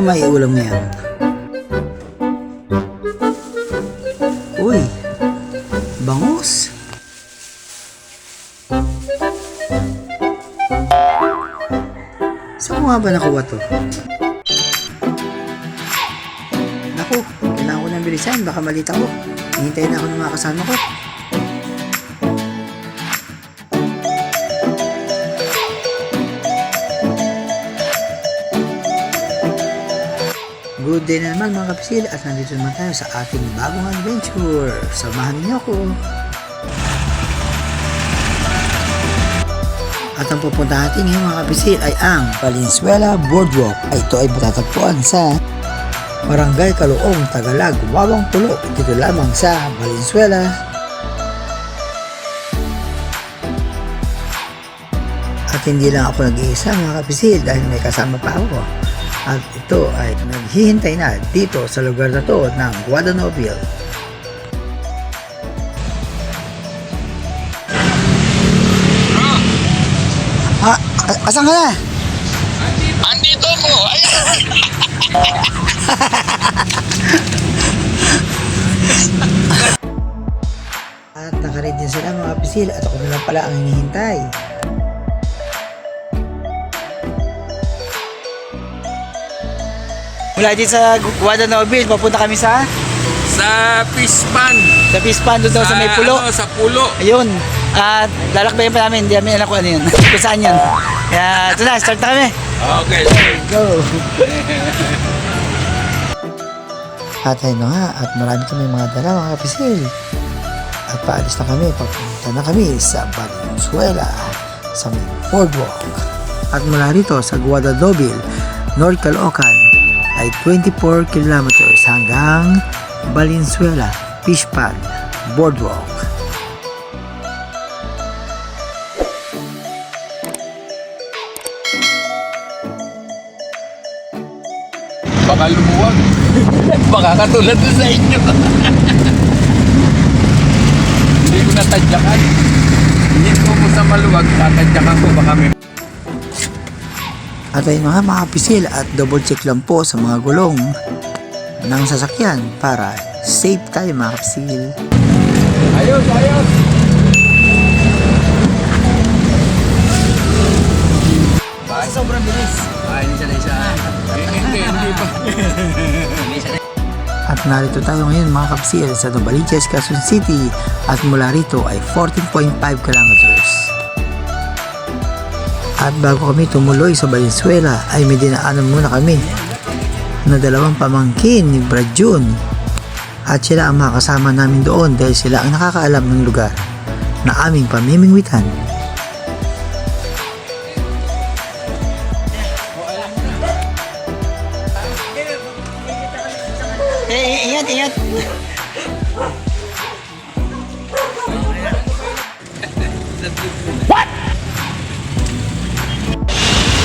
kaya maiulam ngayon? Uy, bangus. Saan ko nga ba nakuha to? Naku, kailangan ko ng bilisan, baka malita ko. Hihintayin ako ng mga kasama ko. Good day na naman mga kapisil at nandito naman tayo sa ating bagong adventure. Samahan niyo ako. At ang pupunta natin ngayon mga kapisil ay ang Valenzuela Boardwalk. Ito ay matatagpuan sa Barangay Caluong, Tagalag, Wawang Pulo. Dito lamang sa Valenzuela. At hindi lang ako nag-iisa mga kapisil dahil may kasama pa ako. At ito ay naghihintay na dito sa lugar na to ng Guadanoville. Asan ka na? Andito ko! Ayan! At nakaread din sila mga kapisil at ako na lang pala ang hinihintay. Mula dito sa Guadanoville, papunta kami sa Pispan! Fish Pond doon daw sa may pulo. Sa pulo. Ayun. At lalakbayin pa namin, hindi namin alam kung ano yun. Kung saan yun. Kaya ito na, start na kami. Okay. Go! At ayun na nga, at marami kami mga dala mga kapisil. At paalis na kami, papunta na kami sa Valenzuela, sa may boardwalk. At mula rito sa Guadanoville, North Caloocan, ay 24 kilometers hanggang Valenzuela Fish Pond Boardwalk. Baka lumuwag. Baka katulad doon sa inyo. Hindi ko natadyakan. Hindi ko mo sa maluwag, tatadyakan ko baka may... At ayun mga kapisil at double check lang po sa mga gulong ng sasakyan para safe tayo mga kapisil. Ayos, ayos! Sobrang bilis. Ay, hindi pa. At narito tayo ngayon mga kapisil sa Novaliches, Quezon City at mula rito ay 14.5 kilometers. At bago kami tumuloy sa Valenzuela ay may dinaanan muna kami na dalawang pamangkin ni Brad June. At sila ang mga kasama namin doon dahil sila ang nakakaalam ng lugar na aming pamimingwitan. Ingat, ingat!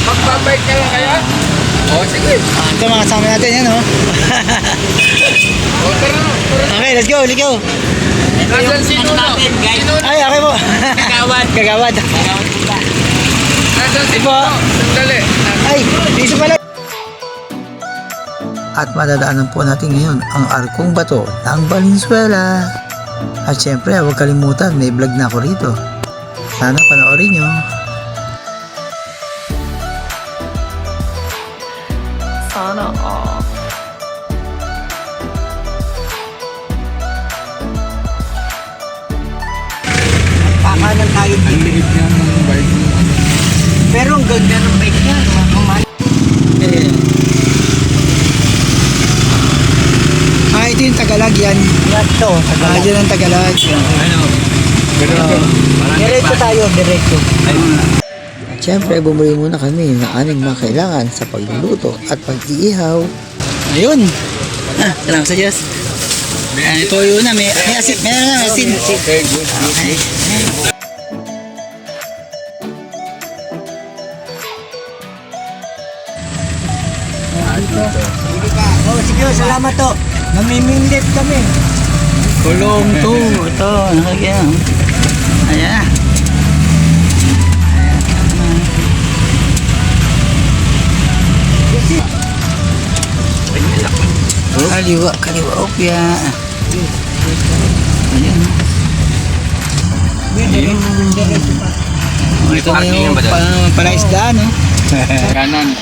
Magbabike ka lang kaya? O, sige. Ito mga kasama natin yan, oh. O, tara. Okay, let's go, let's go. Nasaan sino na? Sino na? Ay, okay po. Kagawad. Kagawad. Nasaan sino Ipo. na? Sandali. Ay, iso pala. At madadaanan po natin ngayon ang Arkong Bato ng Valenzuela. At syempre, huwag kalimutan, may vlog na ako rito. Sana panoorin nyo. Sana all. Pakanan tayo Ang dito. liit niya ng bike. Pero ang ganda ng bike niya. Ito yung Tagalag yan. Ito, Tagalag. Yan ang Tagalag. Ano? Pero Diretso tayo, diretso. At syempre, bumili muna kami ng aming mga kailangan sa pagluluto at pag-iihaw. Ayun! Salamat sa Diyos. Ito yun na, may asin. May asin. okay, good. Oh, sige, salamat to. Namiminglit kami. Kulong to. Ito, nakakaya. Ayan. Kaliwa opya. Ayan. Ito na Parking yung ba doon? palaisdaan, no? Kanan.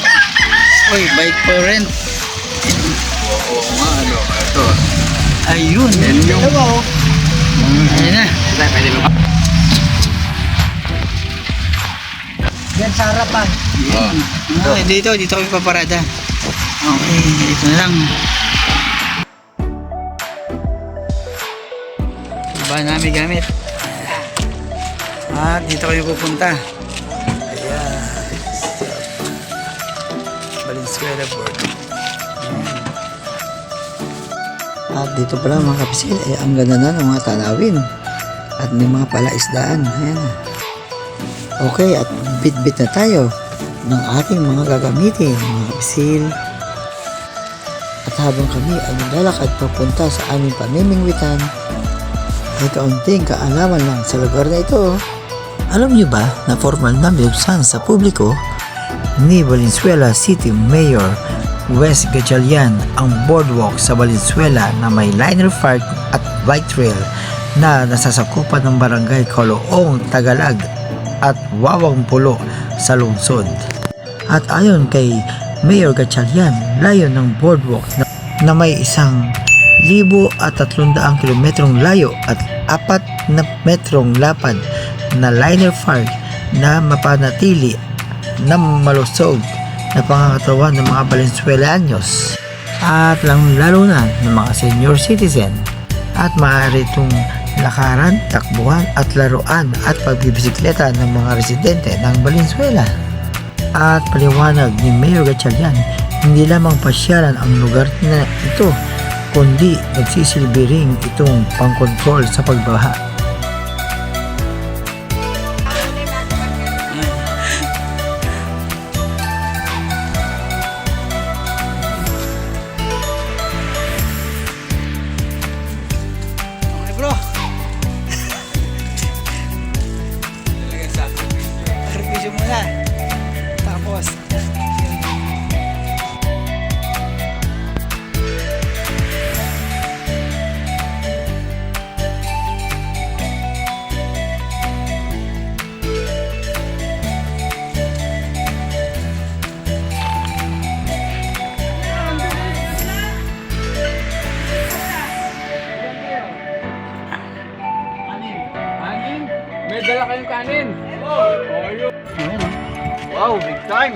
Uy, bike for rent. Oo nga, ano. Ito. Ayun. Yan yung... Ayan na. Pwede mo. Yan sa harapan. Oo. Dito kami paparada. Okay, dito na lang. Iba namin gamit. At dito kami pupunta. Ayan. Valenzuela Port. At dito pala mga kapisil, ang ganda na ng mga tanawin. At may mga palaisdaan. Ayan na. Okay, at bit-bit na tayo ng ating mga gagamitin, mga kapisil. At habang kami ay naglalakad papunta sa aming pamimingwitan, ay kaunting kaalaman lang sa lugar na ito. Alam niyo ba na formal na binuksan sa publiko ni Valenzuela City Mayor Wes Gatchalian ang boardwalk sa Valenzuela na may liner park at bike trail na nasasakupan ng barangay Caloong, Tagalag at Wawang Pulo sa lungsod. At ayon kay Mayor Gatchalian, layo ng boardwalk na may 1,300 kilometrong layo at 4 na metrong lapad na liner park na mapanatili na malusog na pangangatawan ng mga Valenzuelanos at lalo na ng mga senior citizen, at maaari itong lakaran, takbuhan at laruan at pagbibisikleta ng mga residente ng Valenzuela. At paliwanag ni Mayor Gatchalian, hindi lamang pasyalan ang lugar na ito, kundi nagsisilbi ring itong pangkontrol sa pagbaha. Okay, bro. Servisyo muna. Tapos, Kanin? May dala kayong kanin? Oo. Wow, big time!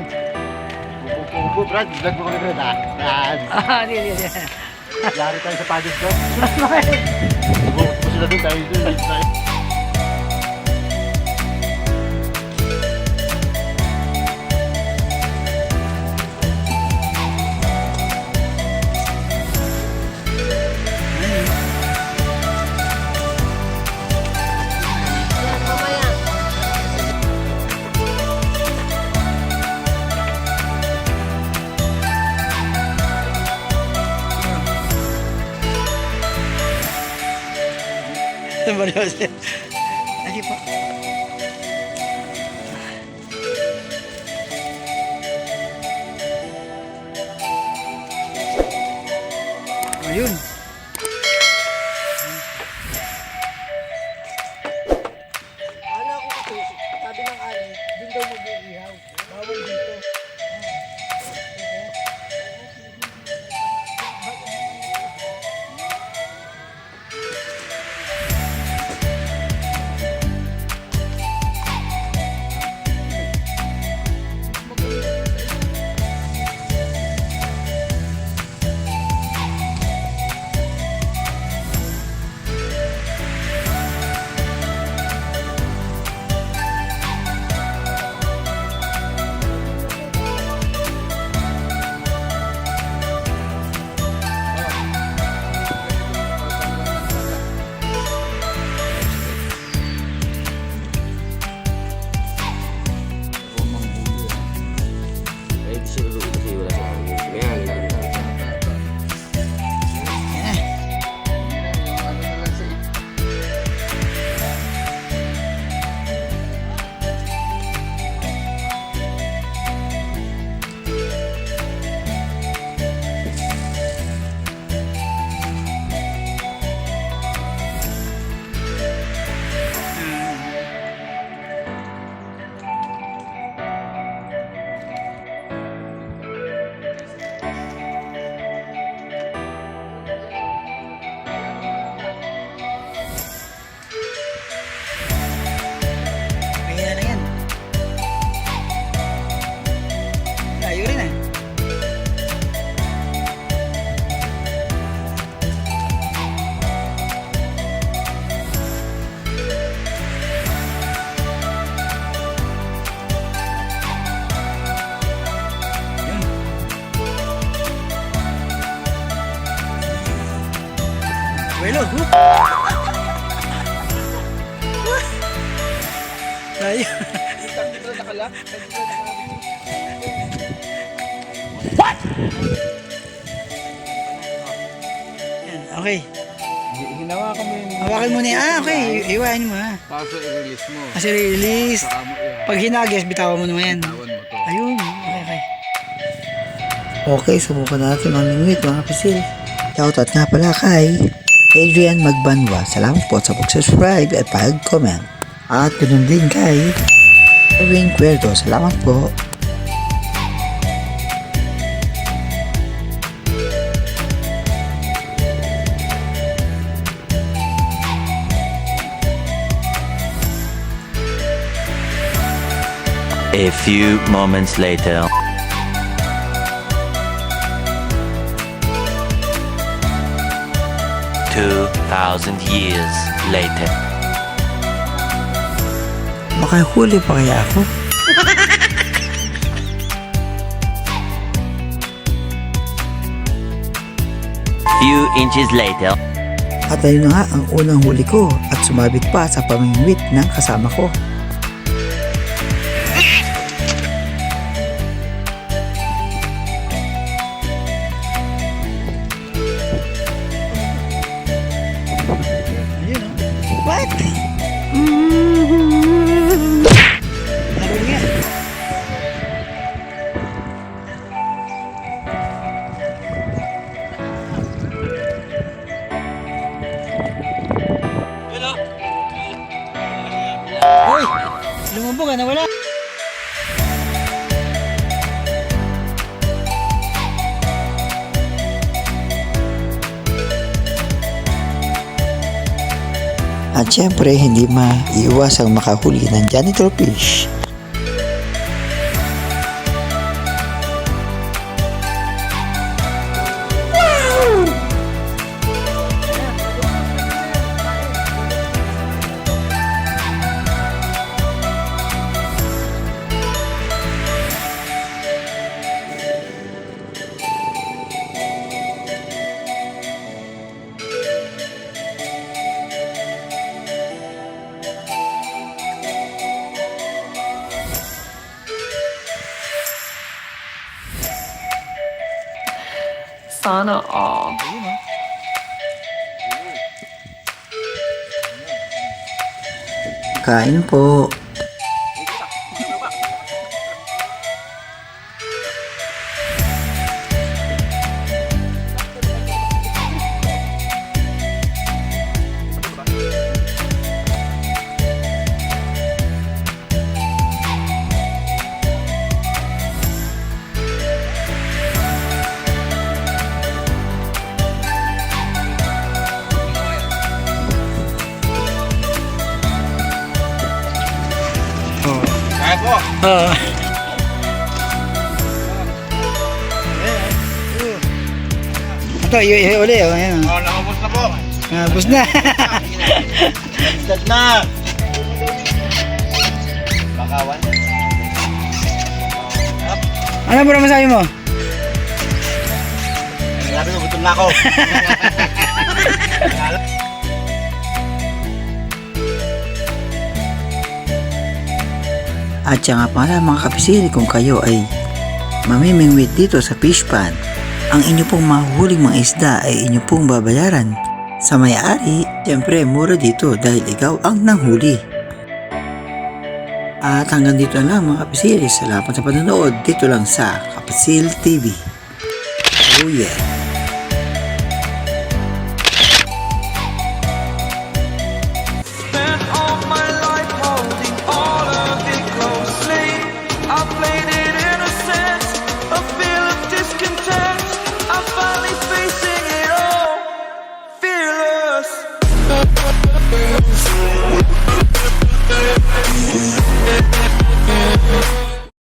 Upo, Brad. Vlog mo kami, Brad, ah. Brad. hindi. Yari tayo sa pagod ko. Upo sila doon, tayo doon. Lagi po. Ayun. Sabi ng ali, dun daw mag-iihaw. Bawal dito. Tayo. Yan, okay. Ginawa ko mo yung Hawakan mo na yan. Okay, iwain mo ha. kaso i-release mo. Kasi release. Saka mo Pag hinagis, bitawan mo naman yan. itawan mo to. Ayun, okay. Okay, subukan natin mamingwit mga kapisil. Shoutout nga pala kay Adrian Magbanwa. Salamat po sa pag-subscribe at pag-comment. At ganoon din kay Erwin Cuerdo. Salamat po. A few moments later. Two 2,000 years later. Makahuli pa kaya ako? Few inches later. At ayun na nga ang unang huli ko at sumabit pa sa pamingwit ng kasama ko. Ayun o. What? Nahuli nga. Hoy! Lumubog ka, nawala. At syempre hindi maiiwasang makahuli ng janitor fish. Sana all. Kain po. Kaya po. Oo. Ito, uli. Ayan. Oh, nakabos na po. Bus na. Start na. Bakawan. Ano ba naman sabi mo? Sabi ko, gutom na ako. At siya nga pala mga kapisili, kung kayo ay mamimingwit dito sa fish pan, ang inyo pong mahuhuling mga isda ay inyo pong babayaran sa may-ari. Siyempre mura dito dahil ikaw ang nanghuli. At hanggang dito na lang mga kapisili. Salamat sa panonood dito lang sa Kapisil TV. Oh yeah!